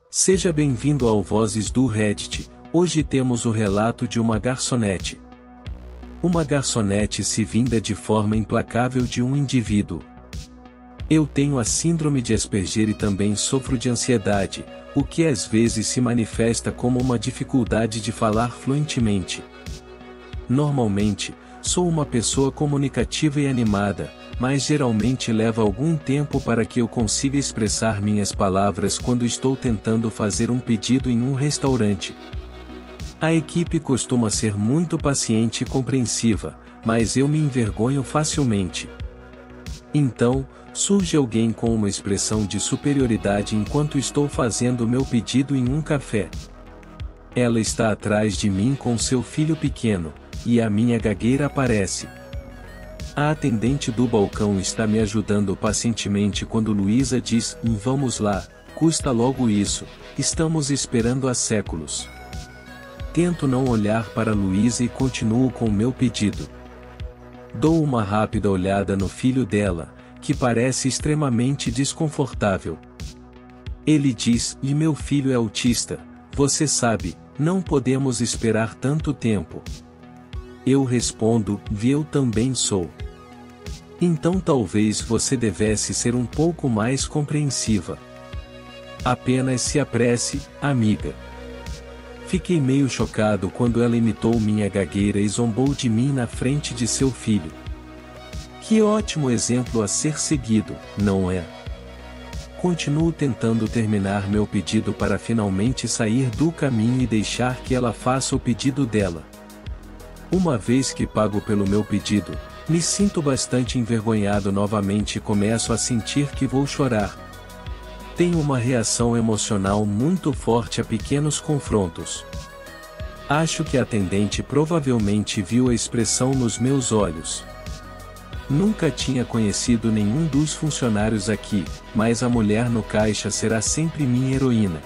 Seja bem-vindo ao Vozes do Reddit. Hoje temos o relato de uma garçonete. Uma garçonete se vinga de forma implacável de um indivíduo. Eu tenho a síndrome de Asperger e também sofro de ansiedade, o que às vezes se manifesta como uma dificuldade de falar fluentemente. Normalmente, sou uma pessoa comunicativa e animada, mas geralmente leva algum tempo para que eu consiga expressar minhas palavras quando estou tentando fazer um pedido em um restaurante. A equipe costuma ser muito paciente e compreensiva, mas eu me envergonho facilmente. Então, surge alguém com uma expressão de superioridade enquanto estou fazendo meu pedido em um café. Ela está atrás de mim com seu filho pequeno, e a minha gagueira aparece. A atendente do balcão está me ajudando pacientemente quando Luísa diz: vamos lá, custa logo isso, estamos esperando há séculos. Tento não olhar para Luísa e continuo com meu pedido. Dou uma rápida olhada no filho dela, que parece extremamente desconfortável. Ele diz: e meu filho é autista, você sabe, não podemos esperar tanto tempo. Eu respondo: eu também sou. Então talvez você devesse ser um pouco mais compreensiva. Apenas se apresse, amiga. Fiquei meio chocado quando ela imitou minha gagueira e zombou de mim na frente de seu filho. Que ótimo exemplo a ser seguido, não é? Continuo tentando terminar meu pedido para finalmente sair do caminho e deixar que ela faça o pedido dela. Uma vez que pago pelo meu pedido, me sinto bastante envergonhado novamente e começo a sentir que vou chorar. Tenho uma reação emocional muito forte a pequenos confrontos. Acho que a atendente provavelmente viu a expressão nos meus olhos. Nunca tinha conhecido nenhum dos funcionários aqui, mas a mulher no caixa será sempre minha heroína.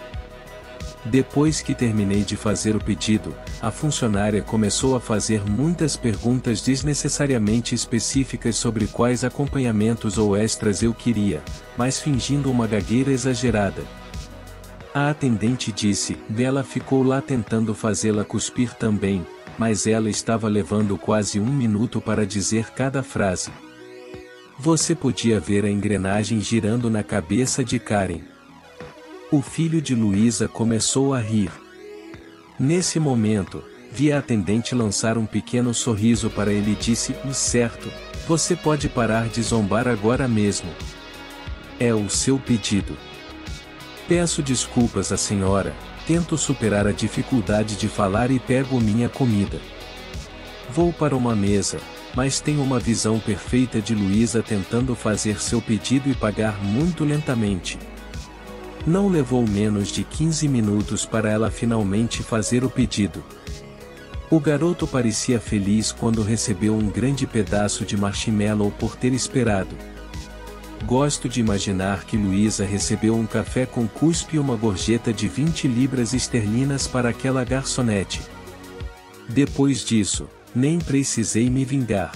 Depois que terminei de fazer o pedido, a funcionária começou a fazer muitas perguntas desnecessariamente específicas sobre quais acompanhamentos ou extras eu queria, mas fingindo uma gagueira exagerada. A atendente disse: ela ficou lá tentando fazê-la cuspir também, mas ela estava levando quase 1 minuto para dizer cada frase. Você podia ver a engrenagem girando na cabeça de Karen. O filho de Luísa começou a rir. Nesse momento, vi a atendente lançar um pequeno sorriso para ele e disse: certo, você pode parar de zombar agora mesmo. É o seu pedido. Peço desculpas à senhora, tento superar a dificuldade de falar e pego minha comida. Vou para uma mesa, mas tenho uma visão perfeita de Luísa tentando fazer seu pedido e pagar muito lentamente. Não levou menos de 15 minutos para ela finalmente fazer o pedido. O garoto parecia feliz quando recebeu um grande pedaço de marshmallow por ter esperado. Gosto de imaginar que Luísa recebeu um café com cuspe e uma gorjeta de 20 libras esterlinas para aquela garçonete. Depois disso, nem precisei me vingar.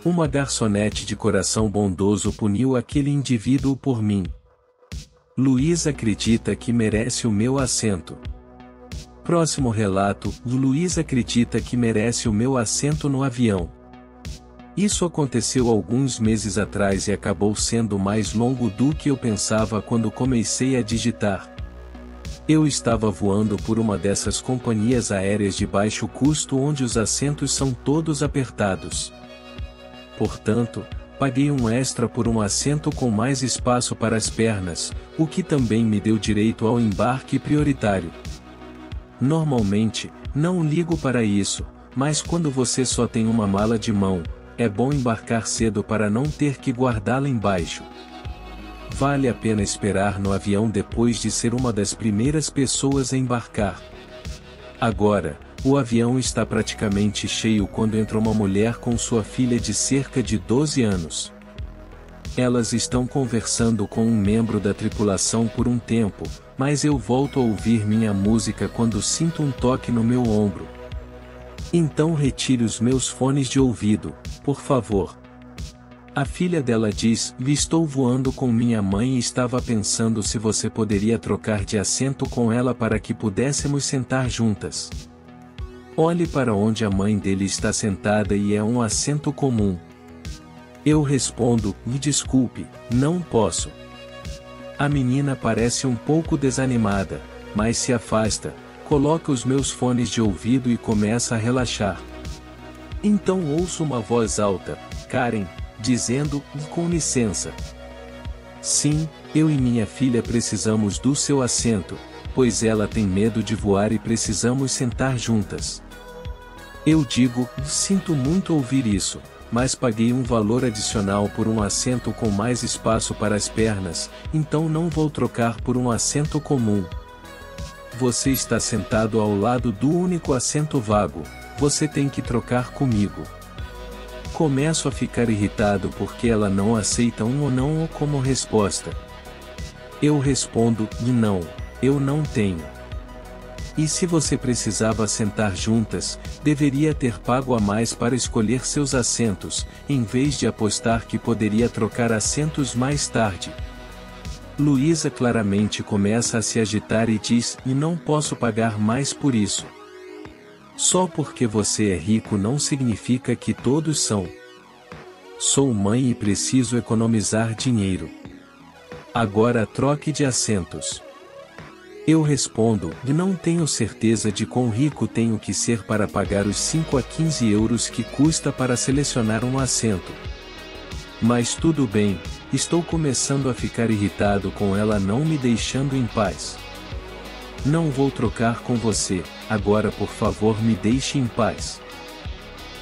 Uma garçonete de coração bondoso puniu aquele indivíduo por mim. Luísa acredita que merece o meu assento. Próximo relato: Luísa acredita que merece o meu assento no avião. Isso aconteceu alguns meses atrás e acabou sendo mais longo do que eu pensava quando comecei a digitar. Eu estava voando por uma dessas companhias aéreas de baixo custo onde os assentos são todos apertados. Portanto, paguei um extra por um assento com mais espaço para as pernas, o que também me deu direito ao embarque prioritário. Normalmente, não ligo para isso, mas quando você só tem uma mala de mão, é bom embarcar cedo para não ter que guardá-la embaixo. Vale a pena esperar no avião depois de ser uma das primeiras pessoas a embarcar. Agora, o avião está praticamente cheio quando entra uma mulher com sua filha de cerca de 12 anos. Elas estão conversando com um membro da tripulação por um tempo, mas eu volto a ouvir minha música quando sinto um toque no meu ombro. Então retire os meus fones de ouvido, por favor. A filha dela diz: estou voando com minha mãe e estava pensando se você poderia trocar de assento com ela para que pudéssemos sentar juntas. Olhe para onde a mãe dele está sentada e é um assento comum. Eu respondo: me desculpe, não posso. A menina parece um pouco desanimada, mas se afasta, coloca os meus fones de ouvido e começa a relaxar. Então ouço uma voz alta: Karen, dizendo: com licença. Sim, eu e minha filha precisamos do seu assento, pois ela tem medo de voar e precisamos sentar juntas. Eu digo: sinto muito ouvir isso, mas paguei um valor adicional por um assento com mais espaço para as pernas, então não vou trocar por um assento comum. Você está sentado ao lado do único assento vago, você tem que trocar comigo. Começo a ficar irritado porque ela não aceita um ou não como resposta. Eu respondo: não, eu não tenho. E se você precisava sentar juntas, deveria ter pago a mais para escolher seus assentos, em vez de apostar que poderia trocar assentos mais tarde. Luísa claramente começa a se agitar e diz: e não posso pagar mais por isso. Só porque você é rico não significa que todos são. Sou mãe e preciso economizar dinheiro. Agora troque de assentos. Eu respondo: não tenho certeza de quão rico tenho que ser para pagar os 5 a 15 euros que custa para selecionar um assento. Mas tudo bem, estou começando a ficar irritado com ela não me deixando em paz. Não vou trocar com você, agora por favor me deixe em paz.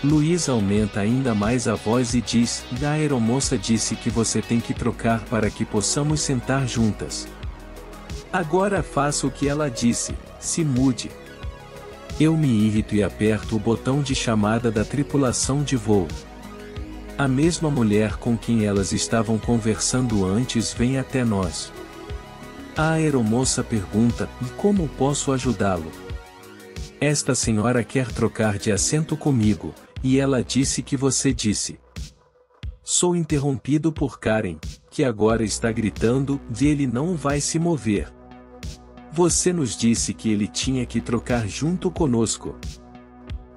Luísa aumenta ainda mais a voz e diz: a aeromoça disse que você tem que trocar para que possamos sentar juntas. Agora faça o que ela disse, se mude. Eu me irrito e aperto o botão de chamada da tripulação de voo. A mesma mulher com quem elas estavam conversando antes vem até nós. A aeromoça pergunta: e como posso ajudá-lo? Esta senhora quer trocar de assento comigo, e ela disse que você disse. Sou interrompido por Karen, que agora está gritando: ele não vai se mover. Você nos disse que ele tinha que trocar junto conosco.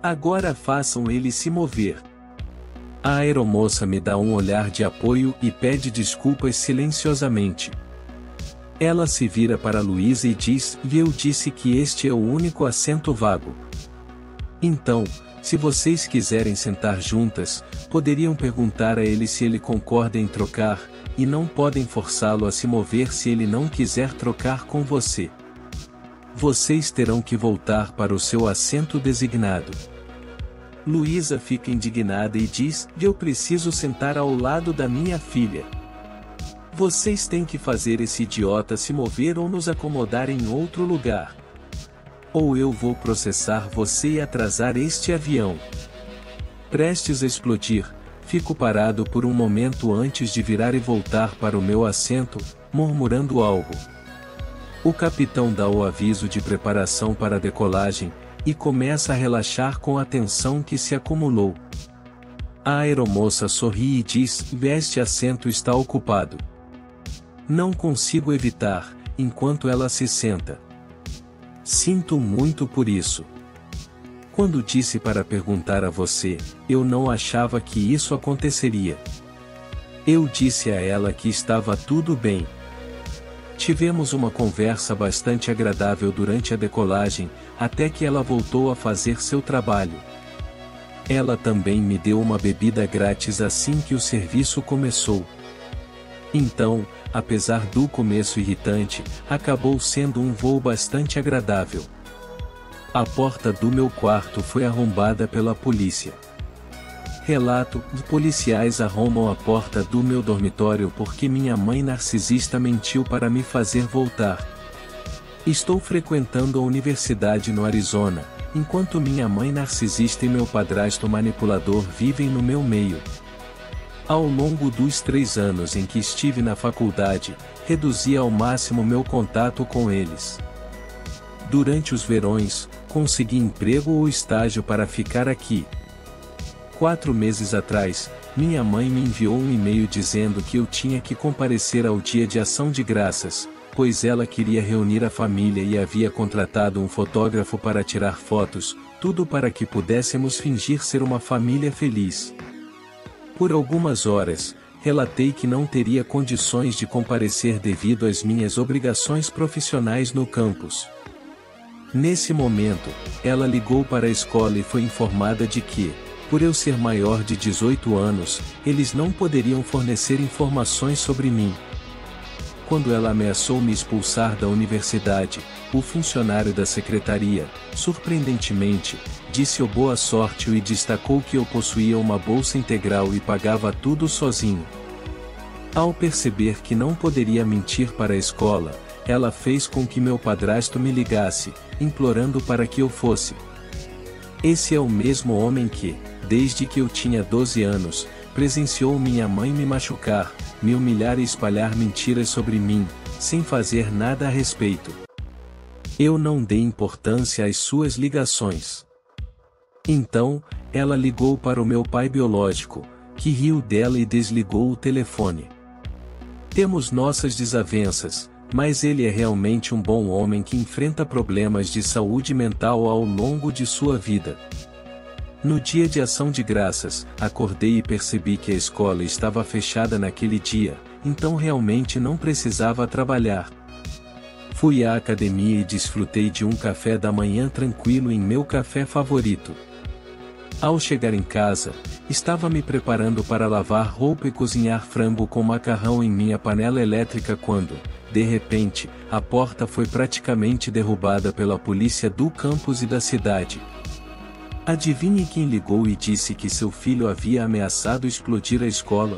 Agora façam ele se mover. A aeromoça me dá um olhar de apoio e pede desculpas silenciosamente. Ela se vira para Luísa e diz: eu disse que este é o único assento vago. Então, se vocês quiserem sentar juntas, poderiam perguntar a ele se ele concorda em trocar, e não podem forçá-lo a se mover se ele não quiser trocar com você. Vocês terão que voltar para o seu assento designado. Luísa fica indignada e diz: eu preciso sentar ao lado da minha filha. Vocês têm que fazer esse idiota se mover ou nos acomodar em outro lugar. Ou eu vou processar você e atrasar este avião. Prestes a explodir, fico parado por um momento antes de virar e voltar para o meu assento, murmurando algo. O capitão dá o aviso de preparação para a decolagem, e começa a relaxar com a tensão que se acumulou. A aeromoça sorri e diz: este assento está ocupado. Não consigo evitar, enquanto ela se senta. Sinto muito por isso. Quando disse para perguntar a você, eu não achava que isso aconteceria. Eu disse a ela que estava tudo bem. Tivemos uma conversa bastante agradável durante a decolagem, até que ela voltou a fazer seu trabalho. Ela também me deu uma bebida grátis assim que o serviço começou. Então, apesar do começo irritante, acabou sendo um voo bastante agradável. A porta do meu quarto foi arrombada pela polícia. Relato: policiais arrombam a porta do meu dormitório porque minha mãe narcisista mentiu para me fazer voltar. Estou frequentando a universidade no Arizona, enquanto minha mãe narcisista e meu padrasto manipulador vivem no meu meio. Ao longo dos 3 anos em que estive na faculdade, reduzi ao máximo meu contato com eles. Durante os verões, consegui emprego ou estágio para ficar aqui. 4 meses atrás, minha mãe me enviou um e-mail dizendo que eu tinha que comparecer ao Dia de Ação de Graças, pois ela queria reunir a família e havia contratado um fotógrafo para tirar fotos, tudo para que pudéssemos fingir ser uma família feliz. Por algumas horas, relatei que não teria condições de comparecer devido às minhas obrigações profissionais no campus. Nesse momento, ela ligou para a escola e foi informada de que, por eu ser maior de 18 anos, eles não poderiam fornecer informações sobre mim. Quando ela ameaçou me expulsar da universidade, o funcionário da secretaria, surpreendentemente, disse boa sorte e destacou que eu possuía uma bolsa integral e pagava tudo sozinho. Ao perceber que não poderia mentir para a escola, ela fez com que meu padrasto me ligasse, implorando para que eu fosse. Esse é o mesmo homem que, desde que eu tinha 12 anos, presenciou minha mãe me machucar, me humilhar e espalhar mentiras sobre mim, sem fazer nada a respeito. Eu não dei importância às suas ligações. Então, ela ligou para o meu pai biológico, que riu dela e desligou o telefone. Temos nossas desavenças, mas ele é realmente um bom homem que enfrenta problemas de saúde mental ao longo de sua vida. No Dia de Ação de Graças, acordei e percebi que a escola estava fechada naquele dia, então realmente não precisava trabalhar. Fui à academia e desfrutei de um café da manhã tranquilo em meu café favorito. Ao chegar em casa, estava me preparando para lavar roupa e cozinhar frango com macarrão em minha panela elétrica quando, de repente, a porta foi praticamente derrubada pela polícia do campus e da cidade. Adivinhe quem ligou e disse que seu filho havia ameaçado explodir a escola?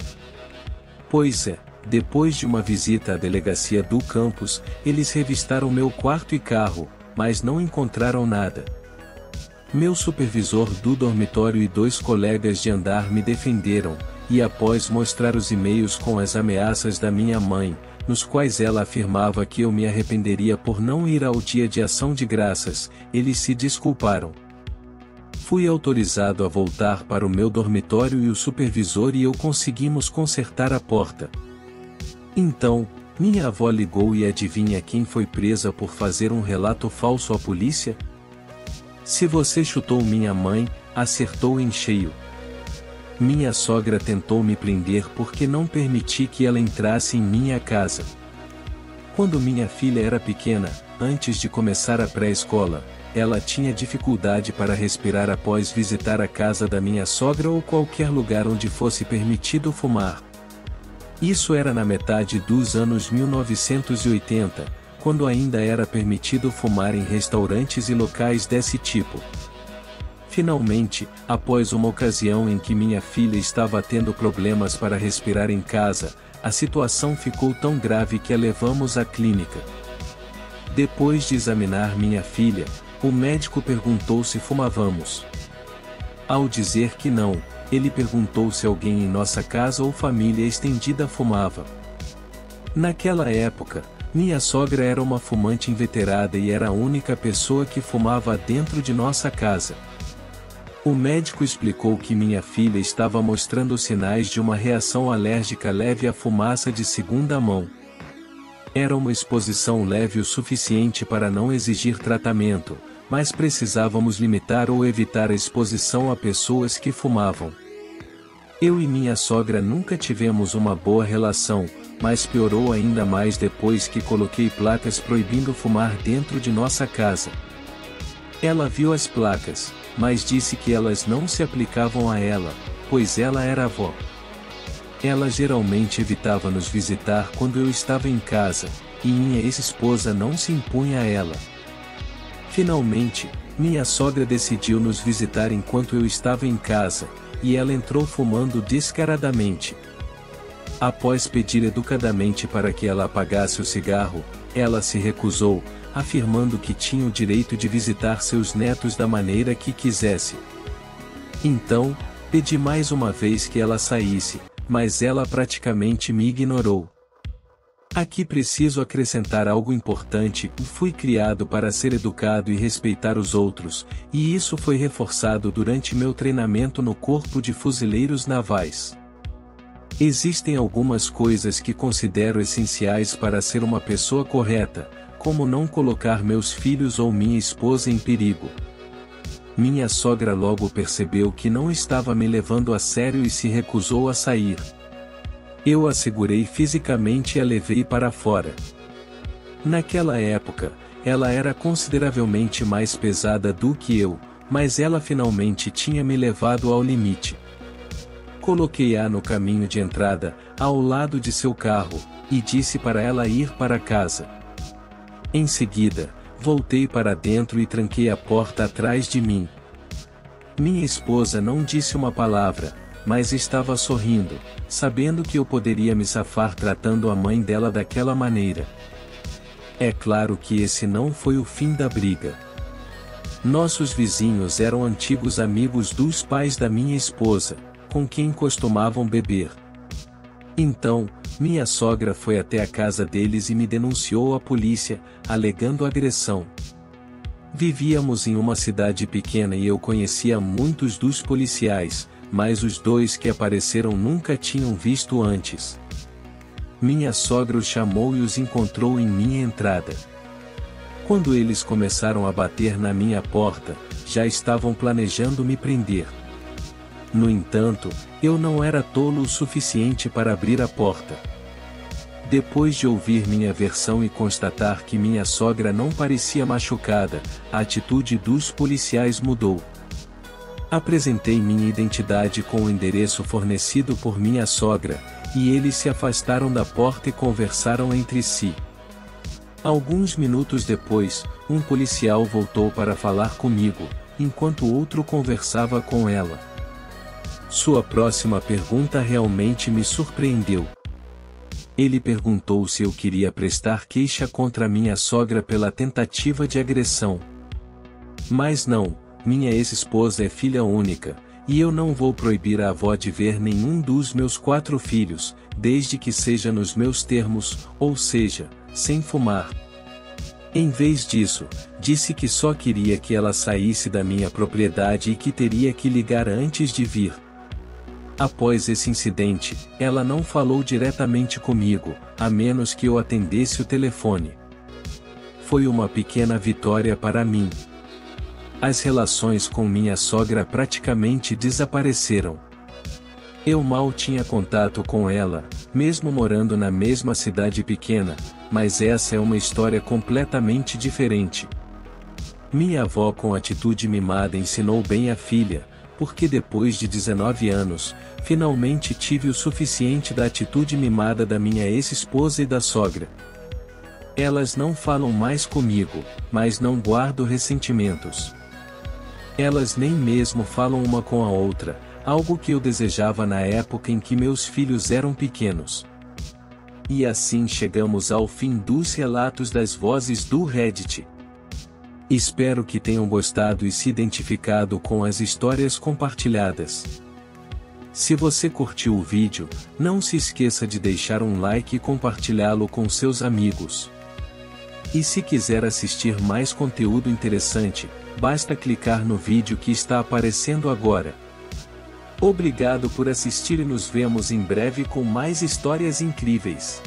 Pois é, depois de uma visita à delegacia do campus, eles revistaram meu quarto e carro, mas não encontraram nada. Meu supervisor do dormitório e 2 colegas de andar me defenderam, e após mostrar os e-mails com as ameaças da minha mãe, nos quais ela afirmava que eu me arrependeria por não ir ao Dia de Ação de Graças, eles se desculparam. Fui autorizado a voltar para o meu dormitório e o supervisor e eu conseguimos consertar a porta. Então, minha avó ligou e adivinha quem foi presa por fazer um relato falso à polícia? Se você chutou minha mãe, acertou em cheio. Minha sogra tentou me prender porque não permiti que ela entrasse em minha casa. Quando minha filha era pequena, antes de começar a pré-escola, ela tinha dificuldade para respirar após visitar a casa da minha sogra ou qualquer lugar onde fosse permitido fumar. Isso era na metade dos anos 1980, quando ainda era permitido fumar em restaurantes e locais desse tipo. Finalmente, após uma ocasião em que minha filha estava tendo problemas para respirar em casa, a situação ficou tão grave que a levamos à clínica. Depois de examinar minha filha, o médico perguntou se fumávamos. Ao dizer que não, ele perguntou se alguém em nossa casa ou família estendida fumava. Naquela época, minha sogra era uma fumante inveterada e era a única pessoa que fumava dentro de nossa casa. O médico explicou que minha filha estava mostrando sinais de uma reação alérgica leve à fumaça de segunda mão. Era uma exposição leve o suficiente para não exigir tratamento, mas precisávamos limitar ou evitar a exposição a pessoas que fumavam. Eu e minha sogra nunca tivemos uma boa relação, mas piorou ainda mais depois que coloquei placas proibindo fumar dentro de nossa casa. Ela viu as placas, mas disse que elas não se aplicavam a ela, pois ela era avó. Ela geralmente evitava nos visitar quando eu estava em casa, e minha ex-esposa não se impunha a ela. Finalmente, minha sogra decidiu nos visitar enquanto eu estava em casa, e ela entrou fumando descaradamente. Após pedir educadamente para que ela apagasse o cigarro, ela se recusou, afirmando que tinha o direito de visitar seus netos da maneira que quisesse. Então, pedi mais uma vez que ela saísse, mas ela praticamente me ignorou. Aqui preciso acrescentar algo importante: fui criado para ser educado e respeitar os outros, e isso foi reforçado durante meu treinamento no Corpo de Fuzileiros Navais. Existem algumas coisas que considero essenciais para ser uma pessoa correta, como não colocar meus filhos ou minha esposa em perigo. Minha sogra logo percebeu que não estava me levando a sério e se recusou a sair. Eu a segurei fisicamente e a levei para fora. Naquela época, ela era consideravelmente mais pesada do que eu, mas ela finalmente tinha me levado ao limite. Coloquei-a no caminho de entrada, ao lado de seu carro, e disse para ela ir para casa. Em seguida, voltei para dentro e tranquei a porta atrás de mim. Minha esposa não disse uma palavra, mas estava sorrindo, sabendo que eu poderia me safar tratando a mãe dela daquela maneira. É claro que esse não foi o fim da briga. Nossos vizinhos eram antigos amigos dos pais da minha esposa, com quem costumavam beber. Então, minha sogra foi até a casa deles e me denunciou à polícia, alegando agressão. Vivíamos em uma cidade pequena e eu conhecia muitos dos policiais, mas os dois que apareceram nunca tinham visto antes. Minha sogra os chamou e os encontrou em minha entrada. Quando eles começaram a bater na minha porta, já estavam planejando me prender. No entanto, eu não era tolo o suficiente para abrir a porta. Depois de ouvir minha versão e constatar que minha sogra não parecia machucada, a atitude dos policiais mudou. Apresentei minha identidade com o endereço fornecido por minha sogra, e eles se afastaram da porta e conversaram entre si. Alguns minutos depois, um policial voltou para falar comigo, enquanto outro conversava com ela. Sua próxima pergunta realmente me surpreendeu. Ele perguntou se eu queria prestar queixa contra minha sogra pela tentativa de agressão. Mas não, minha ex-esposa é filha única, e eu não vou proibir a avó de ver nenhum dos meus 4 filhos, desde que seja nos meus termos, ou seja, sem fumar. Em vez disso, disse que só queria que ela saísse da minha propriedade e que teria que ligar antes de vir. Após esse incidente, ela não falou diretamente comigo, a menos que eu atendesse o telefone. Foi uma pequena vitória para mim. As relações com minha sogra praticamente desapareceram. Eu mal tinha contato com ela, mesmo morando na mesma cidade pequena, mas essa é uma história completamente diferente. Minha avó com atitude mimada ensinou bem a filha, porque depois de 19 anos, finalmente tive o suficiente da atitude mimada da minha ex-esposa e da sogra. Elas não falam mais comigo, mas não guardo ressentimentos. Elas nem mesmo falam uma com a outra, algo que eu desejava na época em que meus filhos eram pequenos. E assim chegamos ao fim dos relatos das vozes do Reddit. Espero que tenham gostado e se identificado com as histórias compartilhadas. Se você curtiu o vídeo, não se esqueça de deixar um like e compartilhá-lo com seus amigos. E se quiser assistir mais conteúdo interessante, basta clicar no vídeo que está aparecendo agora. Obrigado por assistir e nos vemos em breve com mais histórias incríveis.